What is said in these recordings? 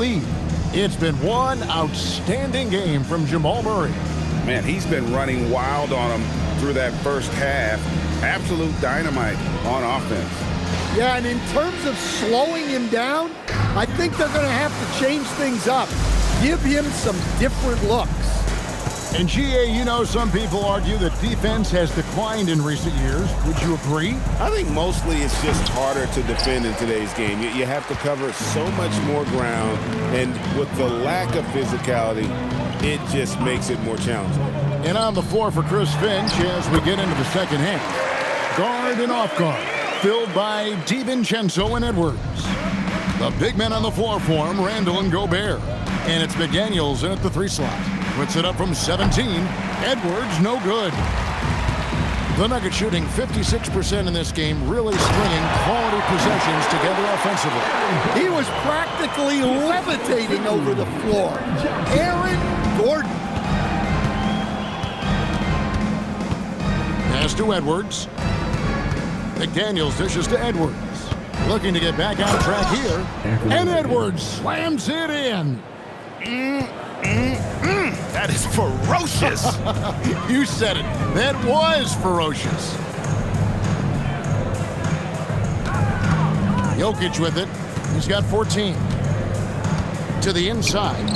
lead. It's been one outstanding game from Jamal Murray. Man, he's been running wild on him through that first half. Absolute dynamite on offense. Yeah, and in terms of slowing him down, I think they're going to have to change things up. Give him some different looks. And GA, you know, some people argue that defense has declined in recent years. Would you agree? I think mostly it's just harder to defend in today's game. You have to cover so much more ground, and with the lack of physicality, it just makes it more challenging. And on the floor for Chris Finch as we get into the second half. Guard and off guard, filled by DiVincenzo and Edwards. The big men on the floor for him, Randall and Gobert. And it's McDaniels in at the 3 slot. Puts it up from 17. Edwards, no good. The Nuggets shooting 56% in this game, really stringing quality possessions together offensively. He was practically levitating over the floor. Aaron Gordon. Pass to Edwards. McDaniels dishes to Edwards. Looking to get back on track here. And Edwards slams it in. That is ferocious. You said it. That was ferocious. Jokic with it. He's got 14. To the inside.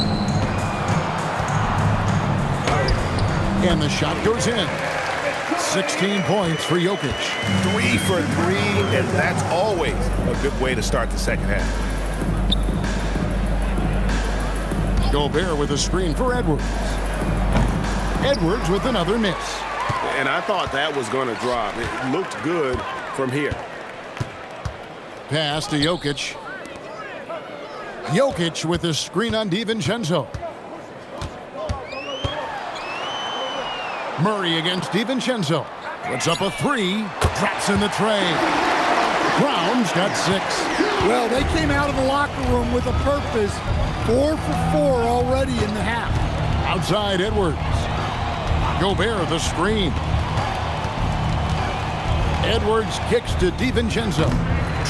And the shot goes in. 16 points for Jokic. 3 for 3, and that's always a good way to start the second half. Gobert with a screen for Edwards. Edwards with another miss. And I thought that was going to drop. It looked good from here. Pass to Jokic. Jokic with a screen on DiVincenzo. Murray against DiVincenzo. Puts up a 3. Drops in the tray. Brown's got 6. Well, they came out of the locker room with a purpose. 4 for 4 already in the half. Outside Edwards. Gobert the screen. Edwards kicks to DiVincenzo.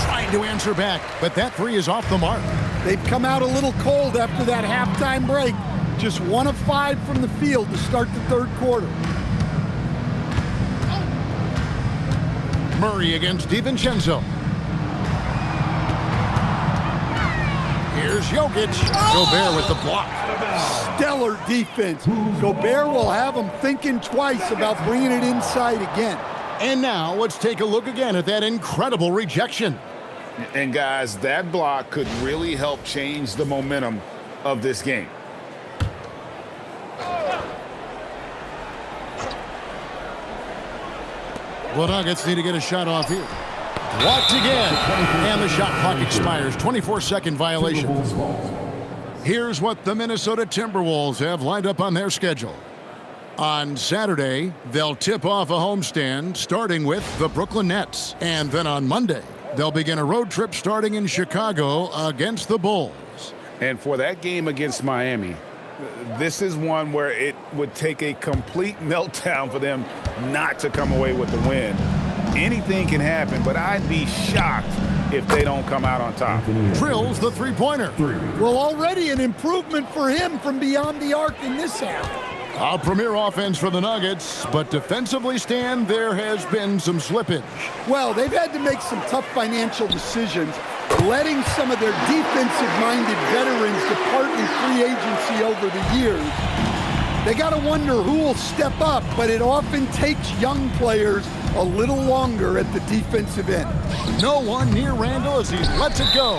Trying to answer back, but that 3 is off the mark. They've come out a little cold after that halftime break. Just 1 of 5 from the field to start the third quarter. Murray against DiVincenzo. Here's Jokic. Gobert with the block. Stellar defense. Gobert will have them thinking twice about bringing it inside again. And now let's take a look again at that incredible rejection. And guys, that block could really help change the momentum of this game. The Nuggets need to get a shot off here. Blocked again. And the shot clock expires. 24-second violation. Here's what the Minnesota Timberwolves have lined up on their schedule. On Saturday, they'll tip off a homestand starting with the Brooklyn Nets. And then on Monday, they'll begin a road trip starting in Chicago against the Bulls. And for that game against Miami, this is one where it would take a complete meltdown for them not to come away with the win. Anything can happen, but I'd be shocked if they don't come out on top. Drills the three-pointer. Well, already an improvement for him from beyond the arc in this half. A premier offense for the Nuggets, but defensively, Stan, there has been some slippage. Well, they've had to make some tough financial decisions, letting some of their defensive-minded veterans depart in free agency over the years. They got to wonder who will step up, but it often takes young players a little longer at the defensive end. No one near Randall as he lets it go.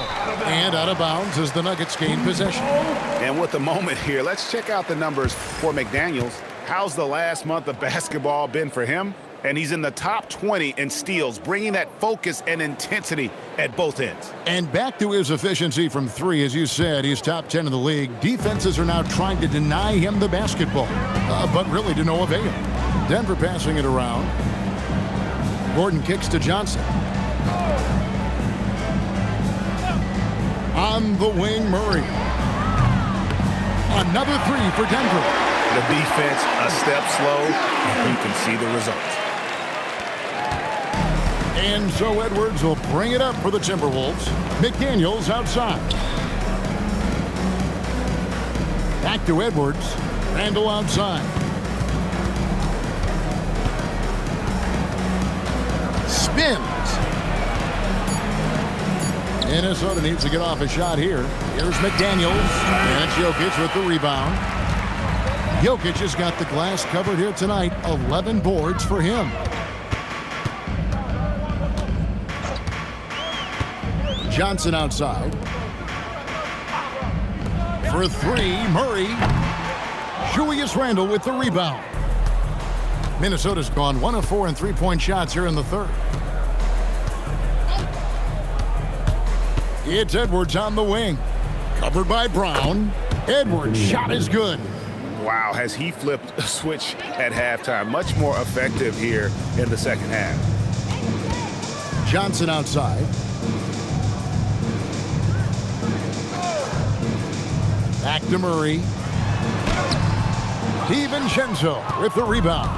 And out of bounds as the Nuggets gain possession. And with the moment here, let's check out the numbers for McDaniels. How's the last month of basketball been for him? And he's in the top 20 in steals, bringing that focus and intensity at both ends. And back to his efficiency from 3, as you said, he's top 10 in the league. Defenses are now trying to deny him the basketball, but really to no avail. Denver passing it around. Gordon kicks to Johnson. On the wing, Murray. Another 3 for Denver. The defense a step slow, and you can see the results. And so Edwards will bring it up for the Timberwolves. McDaniels outside. Back to Edwards. Randle outside. Spins. Minnesota needs to get off a shot here. Here's McDaniels. And it's Jokic with the rebound. Jokic has got the glass covered here tonight. 11 boards for him. Johnson outside. For three, Murray. Julius Randle with the rebound. Minnesota's gone 1 of 4 in three-point shots here in the third. It's Edwards on the wing. Covered by Brown. Edwards' shot is good. Wow, has he flipped a switch at halftime. Much more effective here in the second half. Johnson outside. Back to Murray. DiVincenzo with the rebound.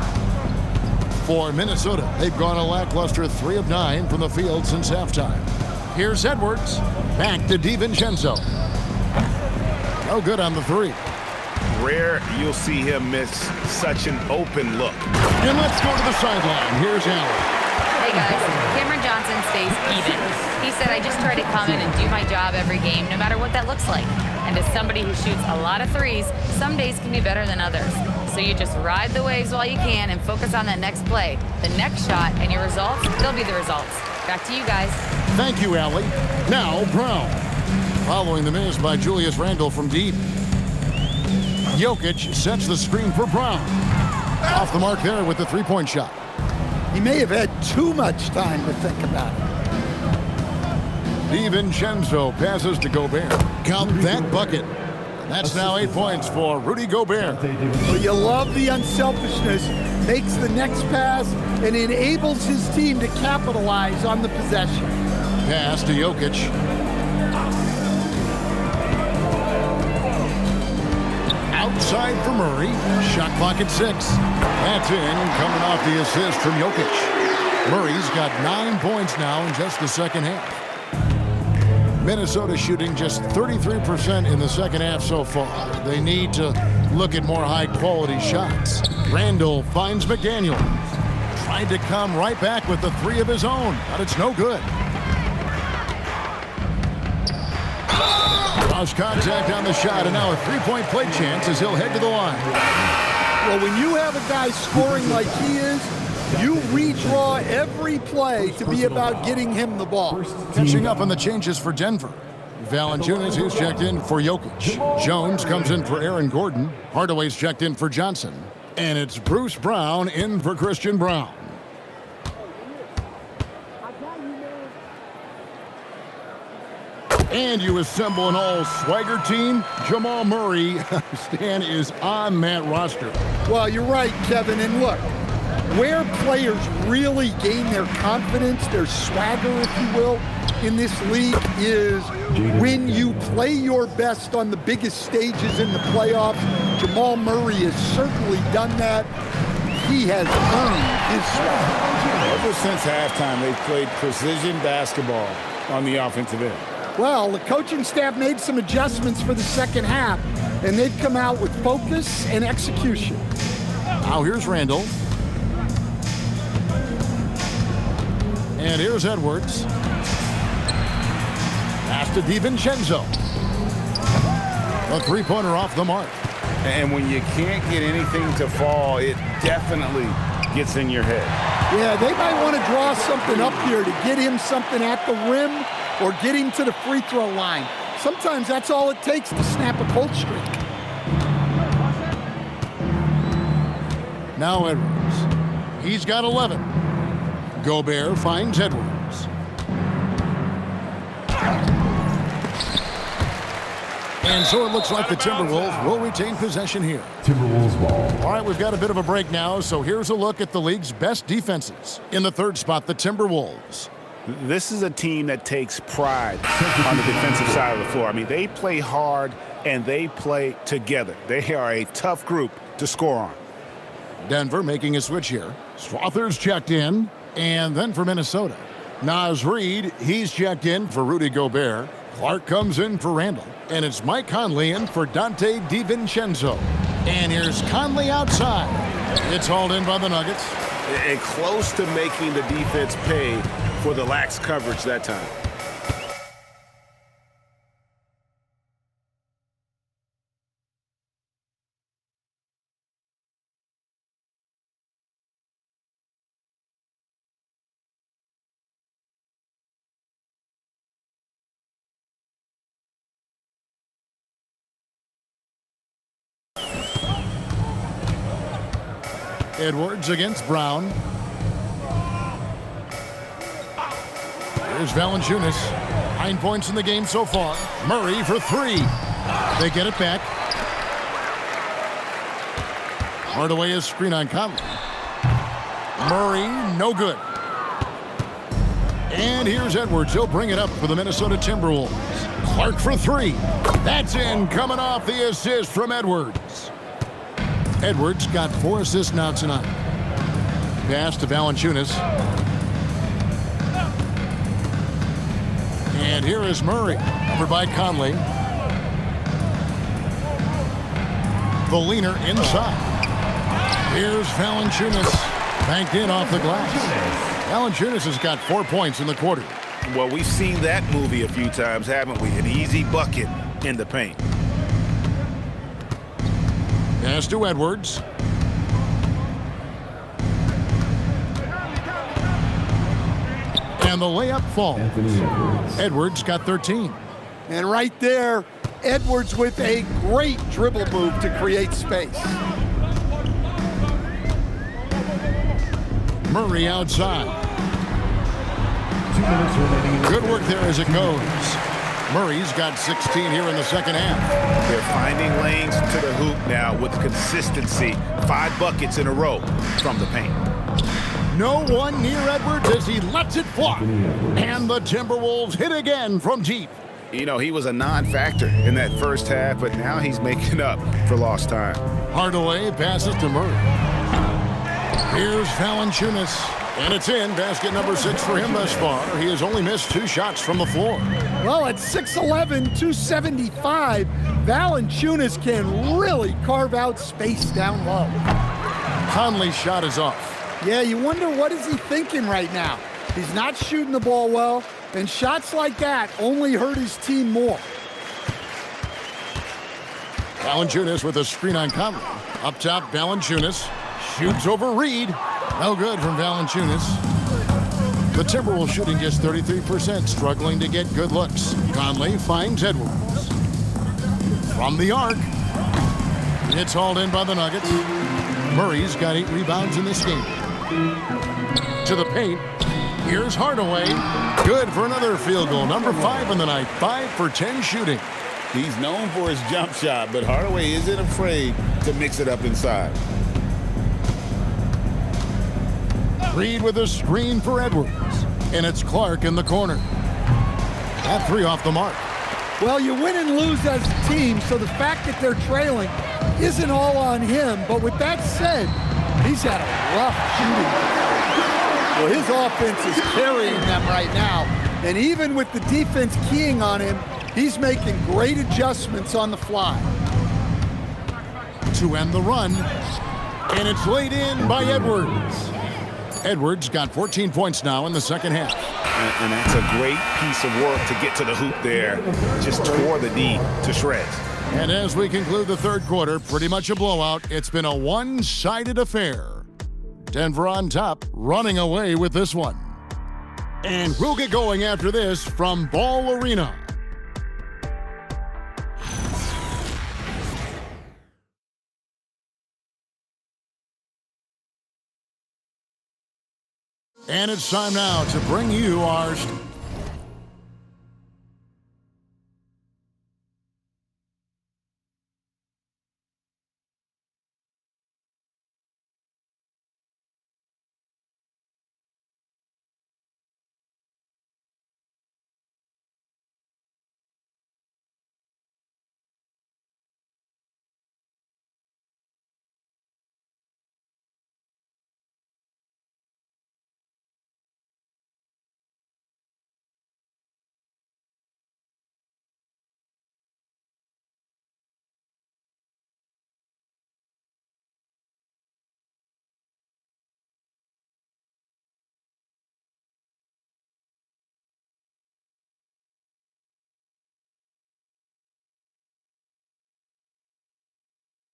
For Minnesota, they've gone a lackluster 3 of 9 from the field since halftime. Here's Edwards. Back to DiVincenzo. No good on the three. Rare you'll see him miss such an open look. And let's go to the sideline. Here's Allen. Hey guys, Cameron Johnson stays even. He said, I just try to come in and do my job every game, no matter what that looks like. And as somebody who shoots a lot of threes, some days can be better than others. So you just ride the waves while you can and focus on that next play. The next shot and your results, they'll be the results. Back to you guys. Thank you, Allie. Now, Brown. Following the miss by Julius Randle from deep. Jokic sets the screen for Brown. Off the mark there with the three-point shot. He may have had too much time to think about it. DiVincenzo passes to Gobert. Count that bucket. That's now 8 points for Rudy Gobert. Well, you love the unselfishness. Makes the next pass and enables his team to capitalize on the possession. Pass to Jokic. Outside for Murray. Shot clock at 6. That's in, coming off the assist from Jokic. Murray's got 9 points now in just the second half. Minnesota shooting just 33% in the second half so far. They need to look at more high-quality shots. Randle finds McDaniels. Tried to come right back with the 3 of his own, but it's no good. Lost contact on the shot, and now a three-point play chance as he'll head to the line. Well, when you have a guy scoring like he is, you redraw every play to be about getting him the ball. Catching up on the changes for Denver. Valanciunas, who's checked in for Jokic. Jones comes in for Aaron Gordon. Hardaway's checked in for Johnson. And it's Bruce Brown in for Christian Brown. And you assemble an all-swagger team. Jamal Murray, Stan, is on that roster. Well, you're right, Kevin. And look, where players really gain their confidence, their swagger, if you will, in this league is when you play your best on the biggest stages in the playoffs. Jamal Murray has certainly done that. He has earned his swagger. Ever since halftime, they've played precision basketball on the offensive end. Well, the coaching staff made some adjustments for the second half, and they've come out with focus and execution. Now here's Randle. And here's Edwards. Pass to DiVincenzo. A three-pointer off the mark. And when you can't get anything to fall, it definitely gets in your head. Yeah, they might want to draw something up here to get him something at the rim or get him to the free throw line. Sometimes that's all it takes to snap a cold streak. Now Edwards. He's got 11. Gobert finds Edwards. And so it looks like the Timberwolves will retain possession here. Timberwolves ball. All right, we've got a bit of a break now, so here's a look at the league's best defenses. In the third spot, the Timberwolves. This is a team that takes pride on the defensive side of the floor. I mean, they play hard and they play together. They are a tough group to score on. Denver making a switch here. Swather's checked in. And then for Minnesota, Naz Reid, he's checked in for Rudy Gobert. Clark comes in for Randall, and it's Mike Conley in for Dante DiVincenzo. And here's Conley outside. It's hauled in by the Nuggets. And close to making the defense pay for the lax coverage that time. Edwards against Brown. Here's Valanciunas. 9 points in the game so far. Murray for 3. They get it back. Hardaway is screen on Conley. Murray, no good. And here's Edwards. He'll bring it up for the Minnesota Timberwolves. Clark for 3. That's in, coming off the assist from Edwards. Edwards got 4 assists now tonight. Pass to Valanciunas. And here is Murray, covered by Conley. The leaner inside. Here's Valanciunas, banked in off the glass. Valanciunas has got 4 points in the quarter. Well, we've seen that movie a few times, haven't we? An easy bucket in the paint. Pass to Edwards. And the layup falls. Edwards got 13. And right there, Edwards with a great dribble move to create space. Murray outside. Good work there as it goes. Murray's got 16 here in the second half. They're finding lanes to the hoop now with consistency. 5 buckets in a row from the paint. No one near Edwards as he lets it fly. And the Timberwolves hit again from deep. You know, he was a non-factor in that first half, but now he's making up for lost time. Hardaway passes to Murray. Here's Valanciunas. And it's in. Basket number 6 for him thus far. He has only missed 2 shots from the floor. Well, at 6'11", 275, Valanciunas can really carve out space down low. Conley's shot is off. Yeah, you wonder what is he thinking right now. He's not shooting the ball well, and shots like that only hurt his team more. Valanciunas with a screen on Conley. Up top, Valanciunas shoots over Reed. No good from Valanciunas. The Timberwolves shooting just 33%, struggling to get good looks. Conley finds Edwards. From the arc. It's hauled in by the Nuggets. Murray's got 8 rebounds in this game. To the paint. Here's Hardaway. Good for another field goal. Number 5 in the night. 5 for 10 shooting. He's known for his jump shot, but Hardaway isn't afraid to mix it up inside. Reed with a screen for Edwards. And it's Clark in the corner. That 3 off the mark. Well, you win and lose as a team, so the fact that they're trailing isn't all on him. But with that said, he's had a rough shooting. Well, his offense is carrying them right now. And even with the defense keying on him, he's making great adjustments on the fly. To end the run. And it's laid in by Edwards. Edwards got 14 points now in the second half. And that's a great piece of work to get to the hoop there. Just tore the D to shreds. And as we conclude the third quarter, pretty much a blowout. It's been a one-sided affair. Denver on top, running away with this one. And we'll get going after this from Ball Arena. And it's time now to bring you our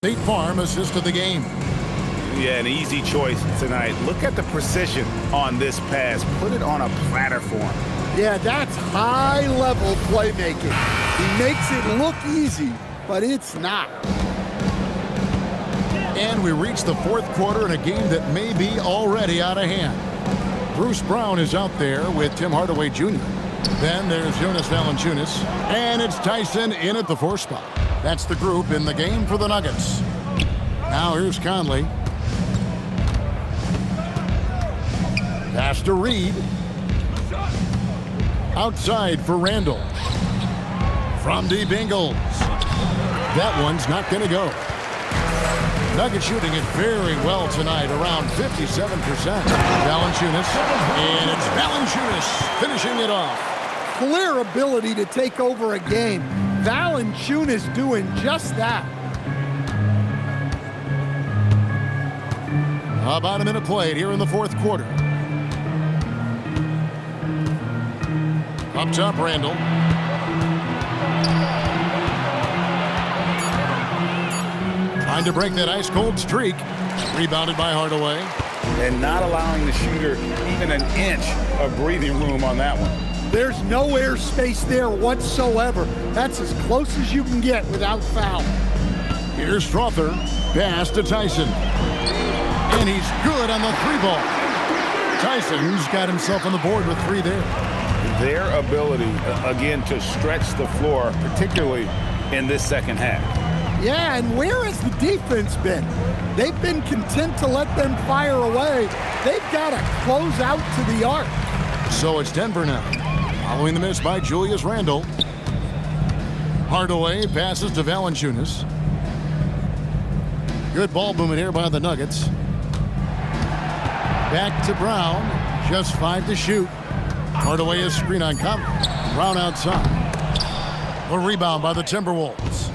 State Farm assist of the game. Yeah, an easy choice tonight. Look at the precision on this pass. Put it on a platter for him. Yeah, that's high-level playmaking. He makes it look easy, but it's not. And we reach the fourth quarter in a game that may be already out of hand. Bruce Brown is out there with Tim Hardaway Jr. Then there's Jonas Valanciunas, and it's Tyson in at the 4 spot. That's the group in the game for the Nuggets. Now here's Conley. Pass to Reed. Outside for Randall. From deep Ingles. That one's not going to go. Nuggets shooting it very well tonight, around 57%. Valanciunas, and it's Valanciunas finishing it off. Clear ability to take over a game. Valanciunas doing just that. About a minute played here in the fourth quarter. Up top, Randall. Trying to break that ice-cold streak. Rebounded by Hardaway. And not allowing the shooter even an inch of breathing room on that one. There's no airspace there whatsoever. That's as close as you can get without foul. Here's Strother. Pass to Tyson. And he's good on the 3-ball. Tyson's got himself on the board with 3 there. Their ability, again, to stretch the floor, particularly in this second half. Yeah, and where has the defense been? They've been content to let them fire away. They've got to close out to the arc. So it's Denver now. Following the miss by Julius Randle. Hardaway passes to Valanciunas. Good ball movement here by the Nuggets. Back to Brown. Just 5 to shoot. Hardaway is screen on Conley. Brown outside. A rebound by the Timberwolves.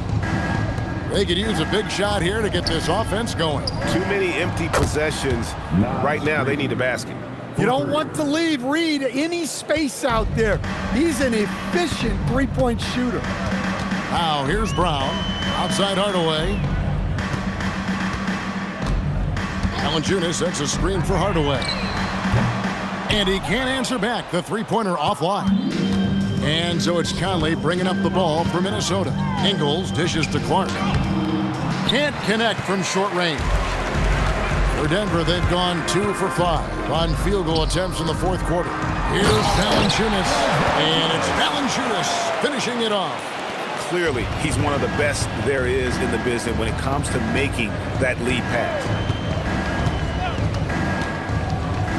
They could use a big shot here to get this offense going. Too many empty possessions. Right now, they need a basket. You don't want to leave Reed any space out there. He's an efficient three-point shooter. Now here's Brown. Outside Hardaway. Valanciunas sets a screen for Hardaway. And he can't answer back. The three-pointer offline. And so it's Conley bringing up the ball for Minnesota. Ingles dishes to Clark. Can't connect from short range. For Denver, they've gone 2 for 5 on field goal attempts in the fourth quarter. Here's Valanciunas. And it's Valanciunas finishing it off. Clearly, he's one of the best there is in the business when it comes to making that lead pass.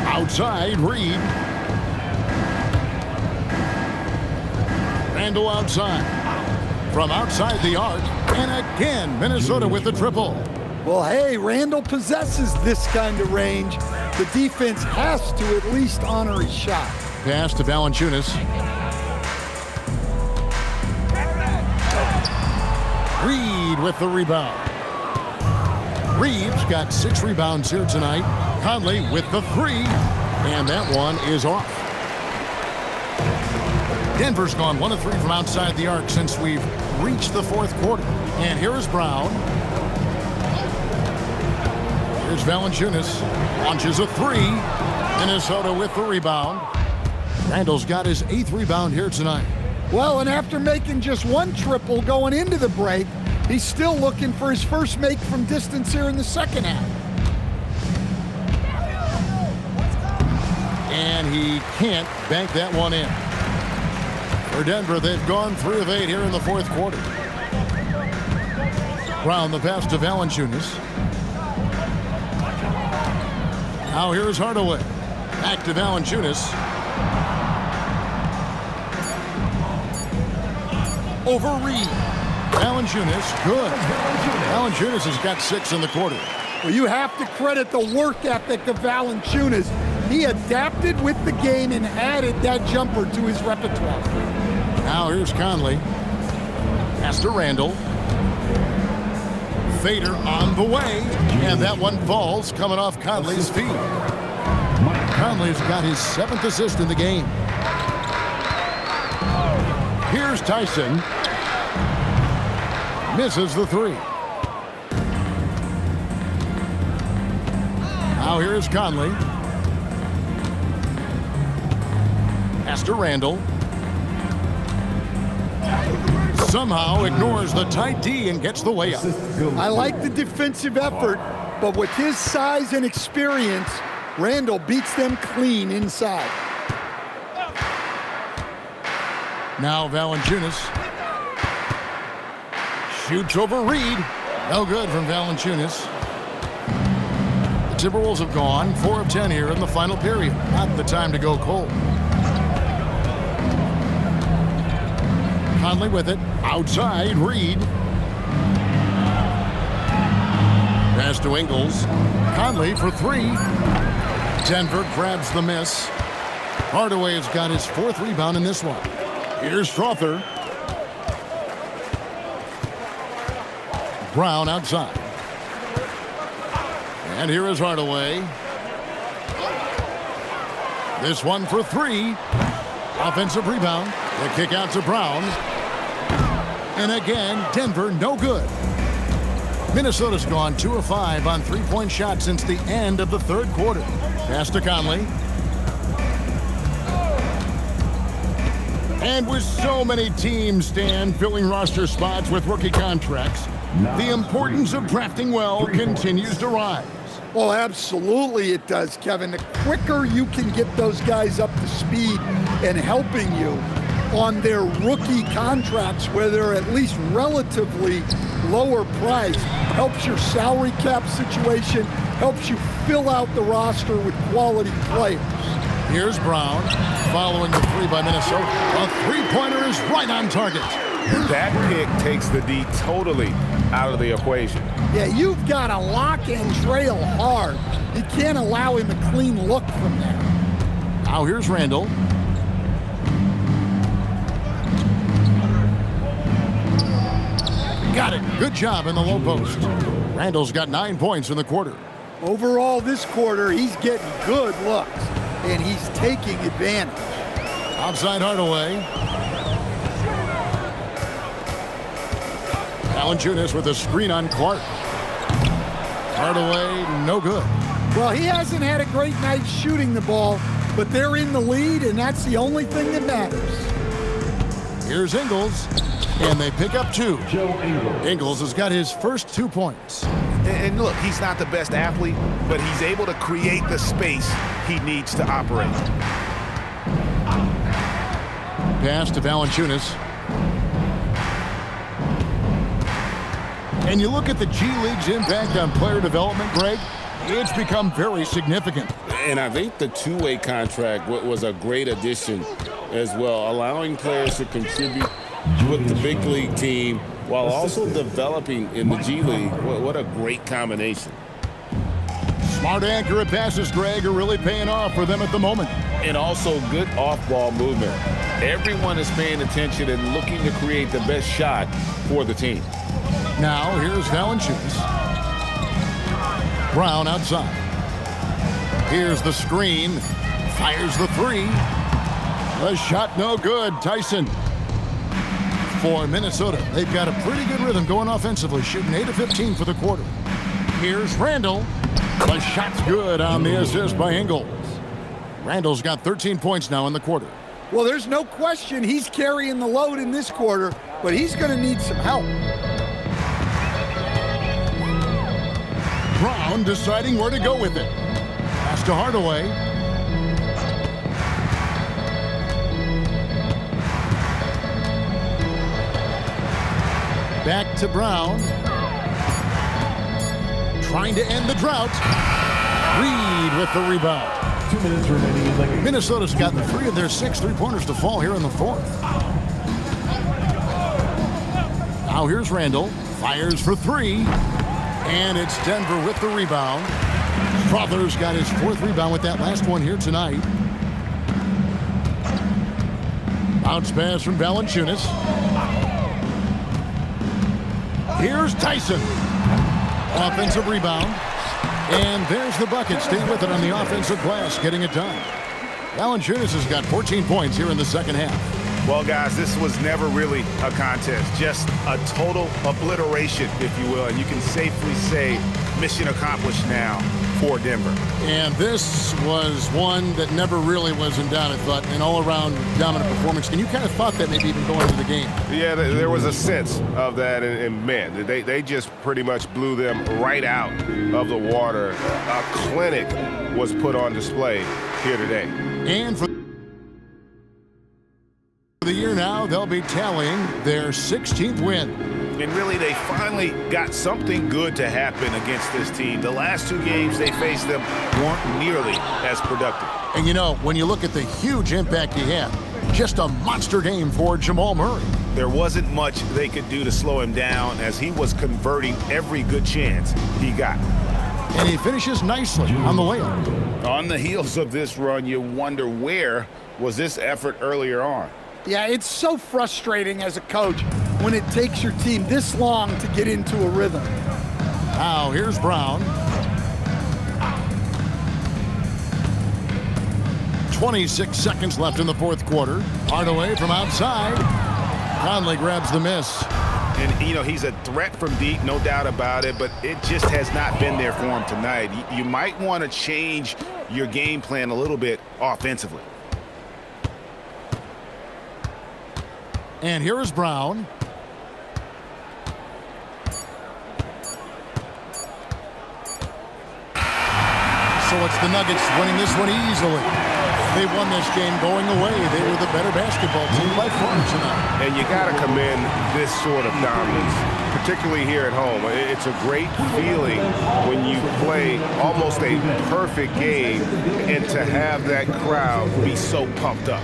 Outside, Reed. Randall outside. From outside the arc. And again, Minnesota with the triple. Well, hey, Randall possesses this kind of range. The defense has to at least honor his shot. Pass to Valanciunas. Reed with the rebound. Reeves got 6 rebounds here tonight. Conley with the 3. And that one is off. Denver's gone 1 of 3 from outside the arc since we've reached the fourth quarter. And here is Brown. Here's Valanciunas. Launches a 3. Minnesota with the rebound. Randall's got his 8th rebound here tonight. Well, and after making just 1 triple going into the break, he's still looking for his first make from distance here in the second half. And he can't bank that one in. For Denver, they've gone 3 of 8 here in the fourth quarter. Brown the pass to Valanciunas. Now here's Hardaway. Back to Valanciunas. Over Reed. Valanciunas, good. Valanciunas has got 6 in the quarter. Well, you have to credit the work ethic of Valanciunas. He adapted with the game and added that jumper to his repertoire. Now here's Conley. Pass to Randall. Fader on the way. And that one falls coming off Conley's feet. Conley's got his 7th assist in the game. Here's Tyson. Misses the 3. Now here's Conley. Pass to Randall. Somehow ignores the tight D and gets the layup. I like the defensive effort, but with his size and experience, Randall beats them clean inside. Now Valanciunas shoots over Reed. No good from Valanciunas. The Timberwolves have gone 4 of 10 here in the final period. Not the time to go cold. Conley with it. Outside, Reed. Pass to Ingles. Conley for 3. Denver grabs the miss. Hardaway has got his 4th rebound in this one. Here's Strother. Brown outside. And here is Hardaway. This one for 3. Offensive rebound. The kick out to Brown. And again, Denver no good. Minnesota's gone 2 of 5 on 3-point shots since the end of the 3rd quarter. Pass to Conley. And with so many teams, Stan, filling roster spots with rookie contracts, the importance of drafting well continues to rise. Well, absolutely it does, Kevin. The quicker you can get those guys up to speed and helping you on their rookie contracts, where they're at least relatively lower price, helps your salary cap situation, helps you fill out the roster with quality players. Here's Brown, following the 3 by Minnesota. A 3-pointer is right on target. That pick takes the D totally out of the equation. Yeah, you've got to lock and trail hard. You can't allow him a clean look from there. Now here's Randall. Got it. Good job in the low post. Randall's got 9 points in the quarter. Overall, this quarter, he's getting good looks, and he's taking advantage. Outside Hardaway. Valanciunas with a screen on Clark. Hardaway, no good. Well, he hasn't had a great night shooting the ball, but they're in the lead, and that's the only thing that matters. Here's Ingles, and they pick up 2. Ingles has got his first 2 points. And look, he's not the best athlete, but he's able to create the space he needs to operate. Pass to Valanciunas. And you look at the G League's impact on player development, Greg, it's become very significant. And I think the two-way contract was a great addition as well, allowing players to contribute with the big league team while also developing in the G League. What a great combination. Smart, accurate passes, Greg, are really paying off for them at the moment. And also good off-ball movement. Everyone is paying attention and looking to create the best shot for the team. Now, here's Valanciunas. Brown outside. Here's the screen. Fires the 3. The shot no good. Tyson. For Minnesota, they've got a pretty good rhythm going offensively, shooting 8 of 15 for the quarter. Here's Randall. The shot's good on the assist by Ingles. Randall's got 13 points now in the quarter. Well, there's no question he's carrying the load in this quarter, but he's going to need some help. Brown deciding where to go with it. Pass to Hardaway. Back to Brown. Trying to end the drought. Reed with the rebound. 2 minutes remaining in the game. Minnesota's gotten 3 of their 6 3-pointers to fall here in the 4th. Now here's Randall. Fires for 3. And it's Denver with the rebound. Strother's got his 4th rebound with that last one here tonight. Bounce pass from Valanciunas. Here's Tyson. Offensive rebound. And there's the bucket. Stay with it on the offensive glass, getting it done. Valanciunas has got 14 points here in the second half. Well, guys, this was never really a contest, just a total obliteration, if you will. And you can safely say mission accomplished now for Denver. And this was one that never really was in doubt, I thought, an all-around dominant performance. And you kind of thought that maybe even going into the game. Yeah, there was a sense of that, and man, they just pretty much blew them right out of the water. A clinic was put on display here today. And for the year now, they'll be tallying their 16th win. And really, they finally got something good to happen against this team. The last two games they faced them weren't nearly as productive. And you know, when you look at the huge impact he had, just a monster game for Jamal Murray. There wasn't much they could do to slow him down as he was converting every good chance he got. And he finishes nicely on the layup. On the heels of this run, you wonder where was this effort earlier on? Yeah, it's so frustrating as a coach when it takes your team this long to get into a rhythm. Now here's Brown. 26 seconds left in the fourth quarter. Hardaway from outside. Conley grabs the miss. And, you know, he's a threat from deep, no doubt about it, but it just has not been there for him tonight. You might want to change your game plan a little bit offensively. And here is Brown. So it's the Nuggets winning this one easily. They won this game going away. They were the better basketball team by far tonight. And you got to commend this sort of dominance, particularly here at home. It's a great feeling when you play almost a perfect game and to have that crowd be so pumped up.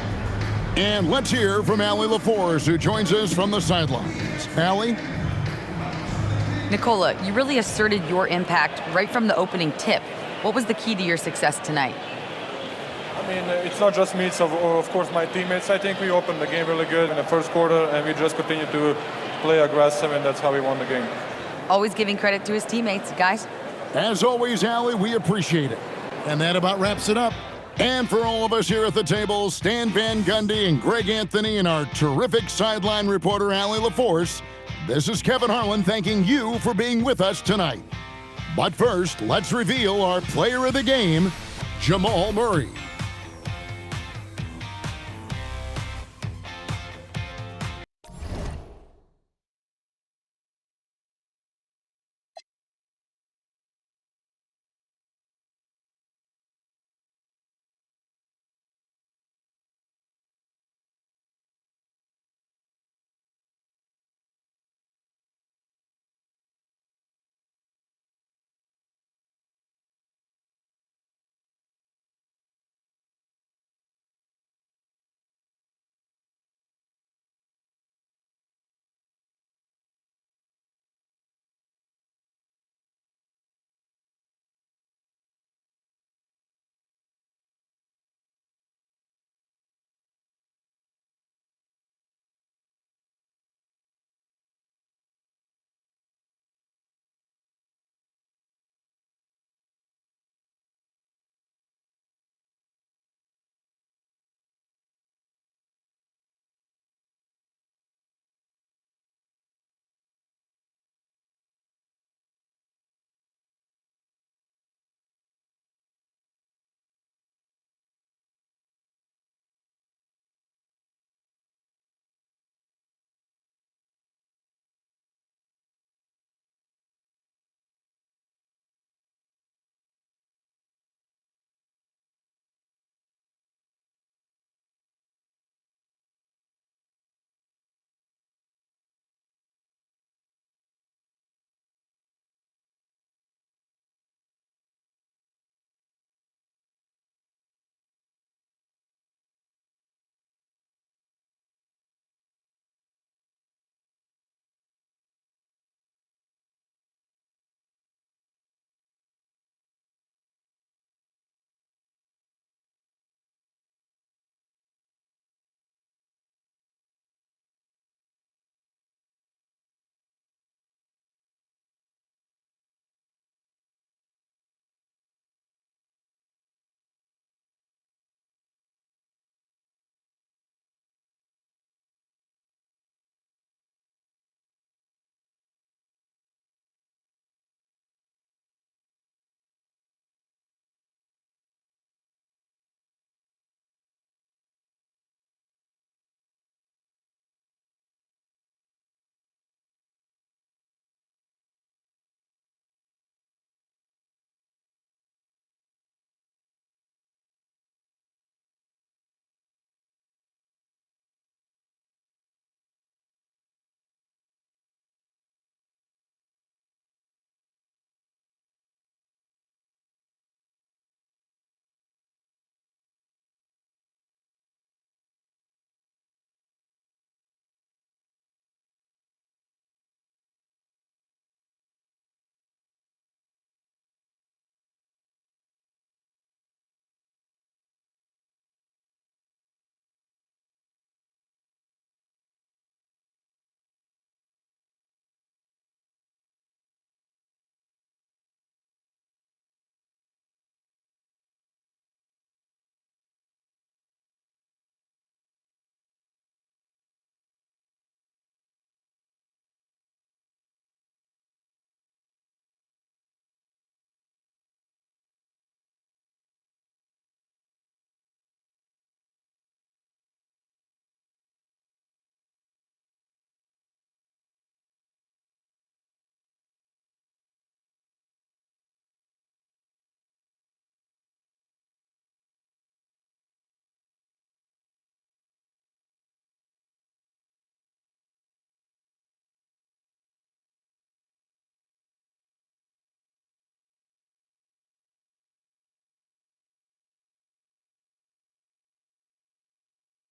And let's hear from Allie LaForce, who joins us from the sidelines. Allie? Nikola, you really asserted your impact right from the opening tip. What was the key to your success tonight? I mean, it's not just me, it's of course my teammates. I think we opened the game really good in the first quarter, and we just continued to play aggressive, and that's how we won the game. Always giving credit to his teammates, guys. As always, Allie, we appreciate it. And that about wraps it up. And for all of us here at the table, Stan Van Gundy and Greg Anthony and our terrific sideline reporter, Allie LaForce, this is Kevin Harlan thanking you for being with us tonight. But first, let's reveal our player of the game, Jamal Murray.